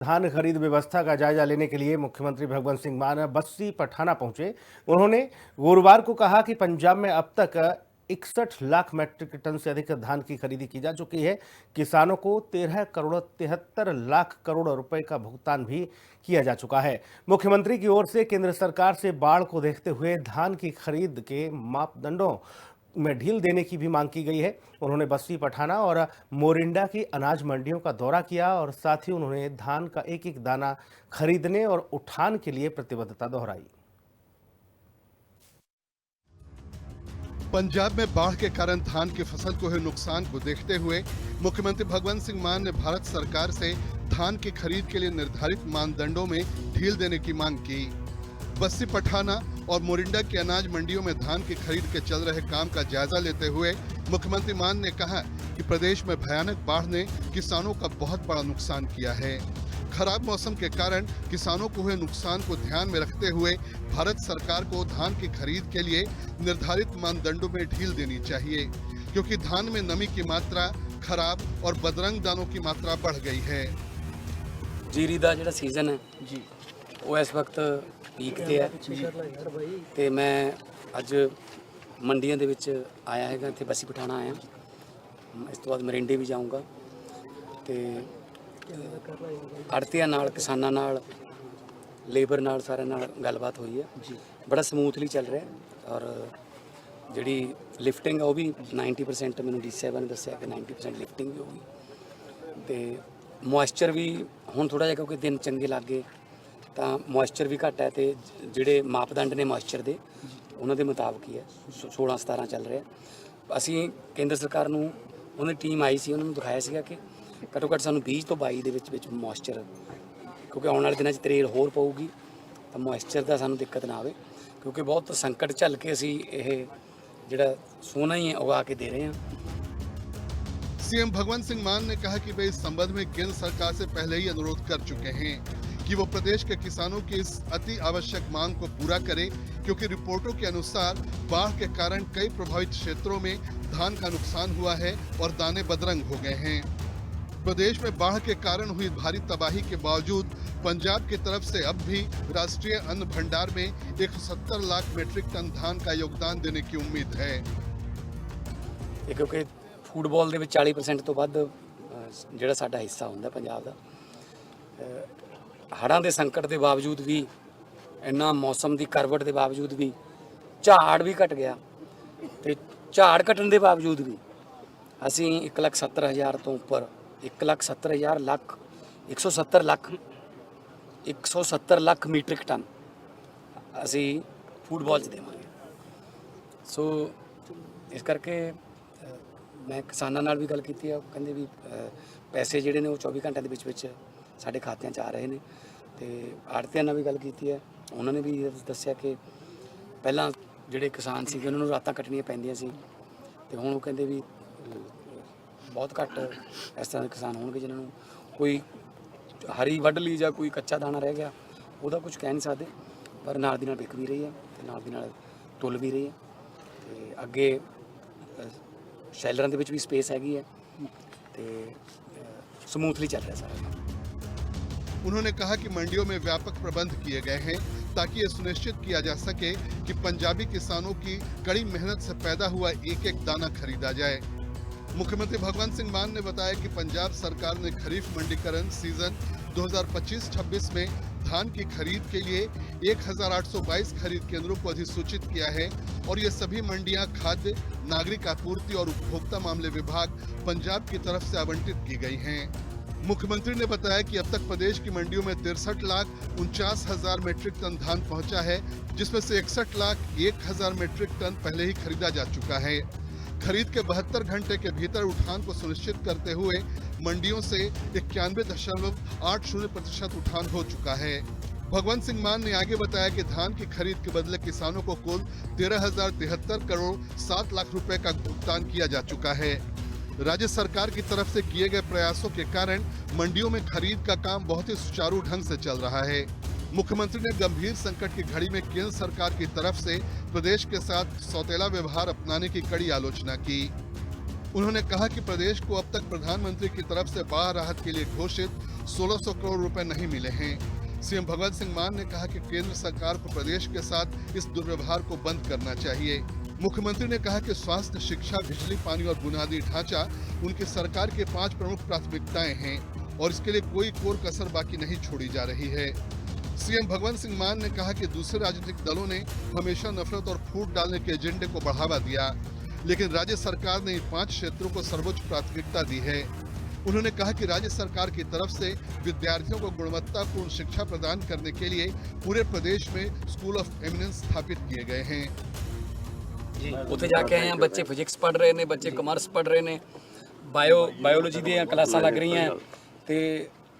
धान खरीद व्यवस्था का जायजा लेने के लिए मुख्यमंत्री भगवंत सिंह मान बस्सी पठाना पहुंचे। उन्होंने गुरुवार को कहा कि पंजाब में अब तक 61 लाख मीट्रिक टन से अधिक धान की खरीदी की जा चुकी है। किसानों को 13 करोड़ 73 लाख करोड़ रुपए का भुगतान भी किया जा चुका है। मुख्यमंत्री की ओर से केंद्र सरकार से बाढ़ को देखते हुए धान की खरीद के मापदंडों में ढील देने की भी मांग की गई है। उन्होंने बस्सी पठाना और मोरिंडा की अनाज मंडियों का दौरा किया और साथ ही उन्होंने धान का एक एक दाना खरीदने और उठान के लिए प्रतिबद्धता दोहराई। पंजाब में बाढ़ के कारण धान की फसल को हुए नुकसान को देखते हुए मुख्यमंत्री भगवंत सिंह मान ने भारत सरकार से धान की खरीद के लिए निर्धारित मानदंडों में ढील देने की मांग की। बस्सी पठाना और मोरिंडा की अनाज मंडियों में धान की खरीद के चल रहे काम का जायजा लेते हुए मुख्यमंत्री मान ने कहा कि प्रदेश में भयानक बाढ़ ने किसानों का बहुत बड़ा नुकसान किया है। खराब मौसम के कारण किसानों को हुए नुकसान को ध्यान में रखते हुए भारत सरकार को धान की खरीद के लिए निर्धारित मानदंडों में ढील देनी चाहिए, क्योंकि धान में नमी की मात्रा, खराब और बदरंग दानों की मात्रा बढ़ गई है। जीरी ਦਾ ਜਿਹੜਾ ਸੀਜ਼ਨ ਹੈ ਜੀ ਉਹ ਇਸ ਵਕਤ ਪੀਕ ਤੇ ਹੈ ਤੇ ਮੈਂ ਅੱਜ ਮੰਡੀਆਂ ਦੇ ਵਿੱਚ ਆਇਆ ਹੈਗਾ, ਇੱਥੇ ਬਸੀ ਪਠਾਣਾ ਆਇਆ। ਇਸ ਤੋਂ ਬਾਅਦ ਮਰਿੰਡੇ ਵੀ ਜਾਊਂਗਾ ਤੇ ਆੜ੍ਹਤੀਆਂ ਨਾਲ, ਕਿਸਾਨਾਂ ਨਾਲ, ਲੇਬਰ ਨਾਲ, ਸਾਰਿਆਂ ਨਾਲ ਗੱਲਬਾਤ ਹੋਈ ਹੈ ਜੀ। ਬੜਾ ਸਮੂਥਲੀ ਚੱਲ ਰਿਹਾ ਔਰ ਜਿਹੜੀ ਲਿਫਟਿੰਗ ਆ ਉਹ ਵੀ 90% ਮੈਨੂੰ ਡੀ7 ਨੇ ਦੱਸਿਆ ਕਿ 90% ਲਿਫਟਿੰਗ ਵੀ ਹੋ ਗਈ ਤੇ ਮੋਇਸਚਰ ਵੀ ਹੁਣ ਥੋੜਾ ਜਿਹਾ ਕਿਉਂਕਿ ਦਿਨ ਚੰਗੇ ਲੱਗ ਗਏ ਤਾਂ ਮੋਇਸਚਰ ਵੀ ਘੱਟ ਹੈ ਤੇ ਜਿਹੜੇ ਮਾਪਦੰਡ ਨੇ ਮੋਇਸਚਰ ਦੇ ਉਹਨਾਂ ਦੇ ਮੁਤਾਬਕ ਹੀ ਹੈ 16-17 ਚੱਲ ਰਿਹਾ। ਅਸੀਂ ਕੇਂਦਰ ਸਰਕਾਰ ਨੂੰ ਉਹਨਾਂ ਦੀ ਟੀਮ ਆਈ ਸੀ, ਉਹਨਾਂ ਨੂੰ ਦਿਖਾਇਆ ਸੀਗਾ ਕਿ ਘੱਟੋ ਘੱਟ ਸਾਨੂੰ 20 ਤੋਂ 22 ਦੇ ਵਿੱਚ ਮੋਇਸਚਰ, ਕਿਉਂਕਿ ਆਉਣ ਵਾਲੇ ਦਿਨਾਂ 'ਚ ਤਰੇਲ ਹੋਰ ਪਊਗੀ ਤਾਂ ਮੋਇਸਚਰ ਦਾ ਸਾਨੂੰ ਦਿੱਕਤ ਨਾ ਆਵੇ, ਕਿਉਂਕਿ ਬਹੁਤ ਸੰਕਟ ਝੱਲ ਕੇ ਅਸੀਂ ਇਹ ਜਿਹੜਾ ਸੋਨਾ ही उगा के दे रहे हैं। सीएम भगवंत सिंह मान ने कहा कि वे इस संबंध में केंद्र सरकार से पहले ही अनुरोध कर चुके हैं कि वो प्रदेश के किसानों की इस अति आवश्यक मांग को पूरा करे, क्योंकि रिपोर्टों के अनुसार बाढ़ के कारण कई प्रभावित क्षेत्रों में धान का नुकसान हुआ है और दाने बदरंग हो गए हैं। प्रदेश में बाढ़ के कारण हुई भारी तबाही के बावजूद पंजाब की तरफ से अब भी राष्ट्रीय अन्न भंडार में 170 लाख मीट्रिक टन धान का योगदान देने की उम्मीद है। क्योंकि फूडबॉल ਦੇ ਵਿੱਚ 40% ਤੋਂ ਵੱਧ ਜਿਹੜਾ ਸਾਡਾ ਹਿੱਸਾ ਹੁੰਦਾ ਪੰਜਾਬ ਦਾ, ਹੜ੍ਹਾਂ ਦੇ ਸੰਕਟ ਦੇ ਬਾਵਜੂਦ ਵੀ, ਇੰਨਾ ਮੌਸਮ ਦੀ ਕਰਵਟ ਦੇ ਬਾਵਜੂਦ ਵੀ, ਝਾੜ ਵੀ ਘਟ ਗਿਆ ਤੇ ਝਾੜ ਘਟਣ ਦੇ ਬਾਵਜੂਦ ਵੀ ਅਸੀਂ 1,70,000 ਤੋਂ ਉੱਪਰ 1,70,000 ਲੱਖ 170 ਲੱਖ ਮੀਟ੍ਰਿਕ ਟਨ ਅਸੀਂ ਫੂਡਬॉल 'ਚ ਦੇਵਾਂਗੇ। ਸੋ ਇਸ ਕਰਕੇ ਮੈਂ ਕਿਸਾਨਾਂ ਨਾਲ ਵੀ ਗੱਲ ਕੀਤੀ ਆ, ਉਹ ਕਹਿੰਦੇ ਵੀ ਪੈਸੇ ਜਿਹੜੇ ਨੇ ਉਹ 24 ਘੰਟਿਆਂ ਦੇ ਵਿੱਚ ਸਾਡੇ ਖਾਤਿਆਂ 'ਚ ਆ ਰਹੇ ਨੇ ਤੇ ਆੜ੍ਹਤੀਆਂ ਨਾਲ ਵੀ ਗੱਲ ਕੀਤੀ ਹੈ। ਉਹਨਾਂ ਨੇ ਵੀ ਦੱਸਿਆ ਕਿ ਪਹਿਲਾਂ ਜਿਹੜੇ ਕਿਸਾਨ ਸੀਗੇ ਉਹਨਾਂ ਨੂੰ ਰਾਤਾਂ ਕੱਟਣੀਆਂ ਪੈਂਦੀਆਂ ਸੀ ਤੇ ਹੁਣ ਉਹ ਕਹਿੰਦੇ ਵੀ ਬਹੁਤ ਘੱਟ ਇਸ ਤਰ੍ਹਾਂ ਦੇ ਕਿਸਾਨ ਹੋਣਗੇ ਜਿਨ੍ਹਾਂ ਨੂੰ ਕੋਈ ਹਰੀ ਵੱਢ ਲਈ ਜਾਂ ਕੋਈ ਕੱਚਾ ਦਾਣਾ ਰਹਿ ਗਿਆ, ਉਹਦਾ ਕੁਝ ਕਹਿ ਨਹੀਂ ਸਕਦੇ, ਪਰ ਨਾਲ ਦੀ ਨਾਲ ਵਿਕ ਵੀ ਰਹੀ ਹੈ ਤੇ ਨਾਲ ਦੀ ਨਾਲ ਤੁੱਲ ਵੀ ਰਹੀ ਹੈ ਤੇ ਅੱਗੇ ਸ਼ੈਲਰਾਂ ਦੇ ਵਿੱਚ ਵੀ ਸਪੇਸ हैगी है ਤੇ स्मूथली चल रहा है सारा काम। उन्होंने कहा कि मंडियों में व्यापक प्रबंध किए गए हैं ताकि ये सुनिश्चित किया जा सके कि पंजाबी किसानों की कड़ी मेहनत से पैदा हुआ एक एक दाना खरीदा जाए। मुख्यमंत्री भगवंत सिंह मान ने बताया कि पंजाब सरकार ने खरीफ मंडीकरण सीजन 2025-26 में धान की खरीद के लिए 1822 खरीद केंद्रों को अधिसूचित किया है और ये सभी मंडियां खाद्य, नागरिक आपूर्ति और उपभोक्ता मामले विभाग पंजाब की तरफ से आवंटित की गई हैं। मुख्यमंत्री ने बताया कि अब तक प्रदेश की मंडियों में 63,49,000 मीट्रिक टन धान पहुंचा है, जिसमें से 61,01,000 मीट्रिक टन पहले ही खरीदा जा चुका है। खरीद के 72 घंटे के भीतर उठान को सुनिश्चित करते हुए मंडियों से 91.80% उठान हो चुका है। भगवंत सिंह मान ने आगे बताया कि धान की खरीद के बदले किसानों को कुल 13,073 करोड़ 7 लाख रुपए का भुगतान किया जा चुका है। राज्य सरकार की तरफ से किए गए प्रयासों के कारण मंडियों में खरीद का काम बहुत ही सुचारू ढंग से चल रहा है। मुख्यमंत्री ने गंभीर संकट की घड़ी में केंद्र सरकार की तरफ से प्रदेश के साथ सौतेला व्यवहार अपनाने की कड़ी आलोचना की। उन्होंने कहा कि प्रदेश को अब तक प्रधानमंत्री की तरफ से बाढ़ राहत के लिए घोषित 1600 करोड़ रुपए नहीं मिले हैं। सीएम भगवंत सिंह मान ने कहा कि केंद्र सरकार को प्रदेश के साथ इस दुर्व्यवहार को बंद करना चाहिए। मुख्यमंत्री ने कहा कि स्वास्थ्य, शिक्षा, बिजली, पानी और बुनियादी ढांचा उनकी सरकार के 5 प्रमुख प्राथमिकताएं हैं और इसके लिए कोई कोर कसर बाकी नहीं छोड़ी जा रही है। सीएम भगवंत सिंह मान ने कहा कि दूसरे राजनीतिक दलों ने हमेशा नफरत और फूट डालने के एजेंडे को बढ़ावा दिया, लेकिन राज्य सरकार ने इन 5 क्षेत्रों को सर्वोच्च प्राथमिकता दी है। उन्होंने कहा कि राज्य सरकार की तरफ से विद्यार्थियों को गुणवत्तापूर्ण शिक्षा प्रदान करने के लिए पूरे प्रदेश में स्कूल ऑफ एमिनेंस स्थापित किए गए हैं। ਉੱਥੇ ਜਾ ਕੇ ਆਏ ਆ, ਬੱਚੇ ਫਿਜ਼ਿਕਸ ਪੜ੍ਹ ਰਹੇ ਨੇ, ਬੱਚੇ ਕਮਰਸ ਪੜ੍ਹ ਰਹੇ ਨੇ, ਬਾਇਓਲੋਜੀ ਦੀਆਂ ਕਲਾਸਾਂ ਲੱਗ ਰਹੀਆਂ ਤੇ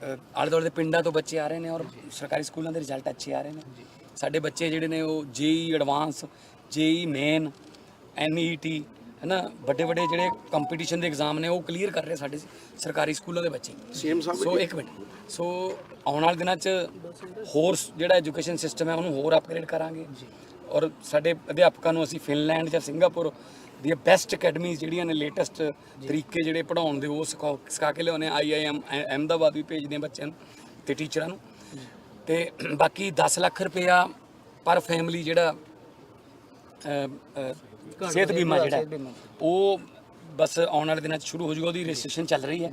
ਆਲੇ ਦੁਆਲੇ ਦੇ ਪਿੰਡਾਂ ਤੋਂ ਬੱਚੇ ਆ ਰਹੇ ਨੇ ਔਰ ਸਰਕਾਰੀ ਸਕੂਲਾਂ ਦੇ ਰਿਜ਼ਲਟ ਅੱਛੇ ਆ ਰਹੇ ਨੇ। ਸਾਡੇ ਬੱਚੇ ਜਿਹੜੇ ਨੇ ਉਹ ਜੇਈ ਐਡਵਾਂਸ, ਜੇਈ ਮੇਨ, NET ਹੈ ਨਾ, ਵੱਡੇ ਵੱਡੇ ਜਿਹੜੇ ਕੰਪੀਟੀਸ਼ਨ ਦੇ ਐਗਜ਼ਾਮ ਨੇ ਉਹ ਕਲੀਅਰ ਕਰ ਰਹੇ ਸਾਡੇ ਸਰਕਾਰੀ ਸਕੂਲਾਂ ਦੇ ਬੱਚੇ। ਸੋ ਇੱਕ ਮਿੰਟ, ਸੋ ਆਉਣ ਵਾਲੇ ਦਿਨਾਂ 'ਚ ਹੋਰ ਜਿਹੜਾ ਐਜੂਕੇਸ਼ਨ ਸਿਸਟਮ ਹੈ ਉਹਨੂੰ ਹੋਰ ਅਪਗ੍ਰੇਡ ਕਰਾਂਗੇ ਔਰ ਸਾਡੇ ਅਧਿਆਪਕਾਂ ਨੂੰ ਅਸੀਂ ਫਿਨਲੈਂਡ ਜਾਂ ਸਿੰਗਾਪੁਰ ਦੀਆਂ ਬੈਸਟ ਅਕੈਡਮੀਜ਼ ਜਿਹੜੀਆਂ ਨੇ ਲੇਟੈਸਟ ਤਰੀਕੇ ਜਿਹੜੇ ਪੜ੍ਹਾਉਣ ਦੇ ਉਹ ਸਿਖਾ ਕੇ ਲਿਆਉਂਦੇ। IIM ਅਹਿਮਦਾਬਾਦ ਵੀ ਭੇਜਦੇ ਬੱਚਿਆਂ ਨੂੰ ਤੇ ਟੀਚਰਾਂ ਨੂੰ। ਤੇ ਬਾਕੀ 10 ਲੱਖ ਰੁਪਇਆ ਪਰ ਫੈਮਿਲੀ ਜਿਹੜਾ ਸਿਹਤ ਬੀਮਾ ਜਿਹੜਾ ਉਹ ਬਸ ਆਉਣ ਵਾਲੇ ਦਿਨਾਂ 'ਚ ਸ਼ੁਰੂ ਹੋ ਜਾਊਗਾ, ਉਹਦੀ ਰਜਿਸਟ੍ਰੇਸ਼ਨ ਚੱਲ ਰਹੀ ਹੈ।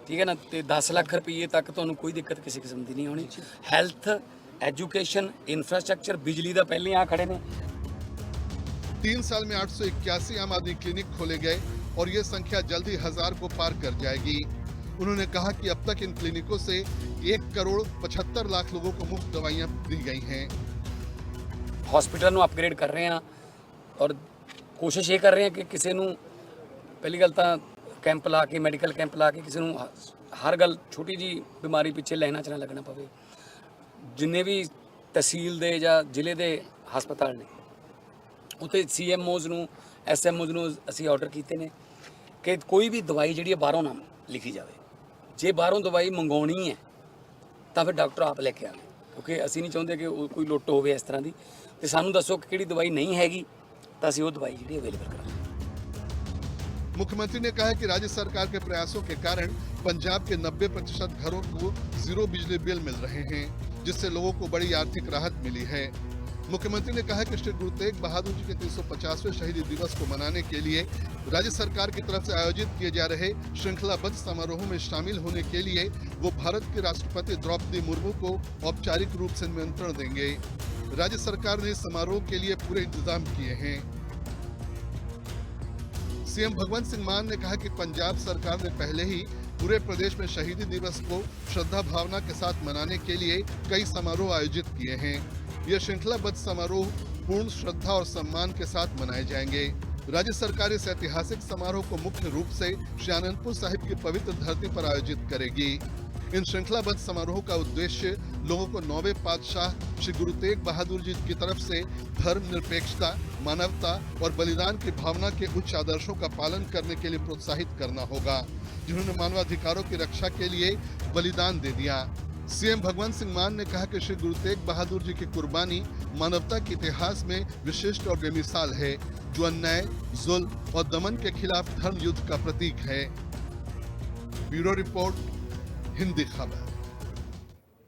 ਠੀਕ ਹੈ ਨਾ, ਤੇ 10 ਲੱਖ ਰੁਪਏ ਤੱਕ ਤੁਹਾਨੂੰ ਕੋਈ ਦਿੱਕਤ ਕਿਸੇ ਕਿਸਮ ਦੀ ਨਹੀਂ ਹੋਣੀ। ਹੈਲਥ, एजुकेशन, इंफ्रास्ट्रक्चर, बिजली का पहले यहाँ खड़े ने। 3 साल में 881 आम आदमी क्लिनिक खोले गए और ये संख्या जल्दी 1000 को पार कर जाएगी। उन्होंने कहा कि अब तक इन क्लिनिकों से 1 करोड़ 75 लाख लोगों को मुफ्त दवाइयां दी गई हैं। हॉस्पिटल ਨੂੰ अपग्रेड कर रहे हैं और कोशिश ये कर रहे हैं कि किसी ਨੂੰ पहली गल ਤਾਂ कैंप ला के, मैडिकल कैंप ला के किसी ਨੂੰ हर गल छोटी जी बीमारी पिछे लाइना च ना लगना पवे। जिन्ने भी तहसील दे ਜਾਂ ਜ਼ਿਲ੍ਹੇ ਦੇ ਹਸਪਤਾਲ ਨੇ ਉੱਥੇ CMOs ਨੂੰ, SMOs ਨੂੰ ਅਸੀਂ ਆਰਡਰ ਕੀਤੇ ਨੇ ਕਿ ਕੋਈ ਵੀ ਦਵਾਈ ਜਿਹੜੀ ਬਾਹਰੋਂ ਨਾ ਲਿਖੀ ਜਾਵੇ। ਜੇ ਬਾਹਰੋਂ ਦਵਾਈ ਮੰਗਾਉਣੀ ਹੈ ਤਾਂ ਫਿਰ ਡਾਕਟਰ ਆਪ ਲੈ ਕੇ ਆਵੇ, ਕਿਉਂਕਿ ਅਸੀਂ ਨਹੀਂ ਚਾਹੁੰਦੇ ਕਿ ਕੋਈ ਲੁੱਟ ਹੋਵੇ ਇਸ ਤਰ੍ਹਾਂ ਦੀ। ਤੇ ਸਾਨੂੰ ਦੱਸੋ ਕਿ ਕਿਹੜੀ ਦਵਾਈ ਨਹੀਂ ਹੈਗੀ ਤਾਂ ਅਸੀਂ ਉਹ ਦਵਾਈ ਜਿਹੜੀ ਅਵੇਲੇਬਲ ਕਰਾਂਗੇ। मुख्यमंत्री ने कहा कि राज्य सरकार के प्रयासों के कारण पंजाब के 90% घरों को 0 बिजली बिल मिल रहे हैं, जिससे लोगों को बड़ी आर्थिक राहत मिली है। मुख्यमंत्री ने कहा कि श्री गुरु तेग बहादुर जी के 350वें शहीदी दिवस को मनाने के लिए राज्य सरकार की तरफ से आयोजित किए जा रहे श्रृंखलाबद्ध समारोहों में शामिल होने के लिए वो भारत के राष्ट्रपति द्रौपदी मुर्मू को औपचारिक रूप से निमंत्रण देंगे। राज्य सरकार ने इस समारोह के लिए पूरे इंतजाम किए हैं। सीएम भगवंत सिंह मान ने कहा कि पंजाब सरकार ने पहले ही पूरे प्रदेश में शहीदी दिवस को श्रद्धा भावना के साथ मनाने के लिए कई समारोह आयोजित किए हैं। ये श्रृंखलाबद्ध समारोह पूर्ण श्रद्धा और सम्मान के साथ मनाए जाएंगे। राज्य सरकार इस ऐतिहासिक समारोह को मुख्य रूप से श्री आनंदपुर साहिब की पवित्र धरती पर आयोजित करेगी। इन श्रृंखलाबद्ध समारोह का उद्देश्य लोगों को 9वें पातशाह श्री गुरु तेग बहादुर जी की तरफ से धर्मनिरपेक्षता, मानवता और बलिदान की भावना के उच्च आदर्शों का पालन करने के लिए प्रोत्साहित करना होगा, जिन्होंने मानवाधिकारों की रक्षा के लिए बलिदान दे दिया। सीएम भगवंत सिंह मान ने कहा कि श्री गुरु तेग बहादुर जी की कुर्बानी मानवता के इतिहास में विशिष्ट और बेमिसाल है, जो अन्याय, जुल्म और दमन के खिलाफ धर्म युद्ध का प्रतीक है। ब्यूरो रिपोर्ट, हिंदी खबर।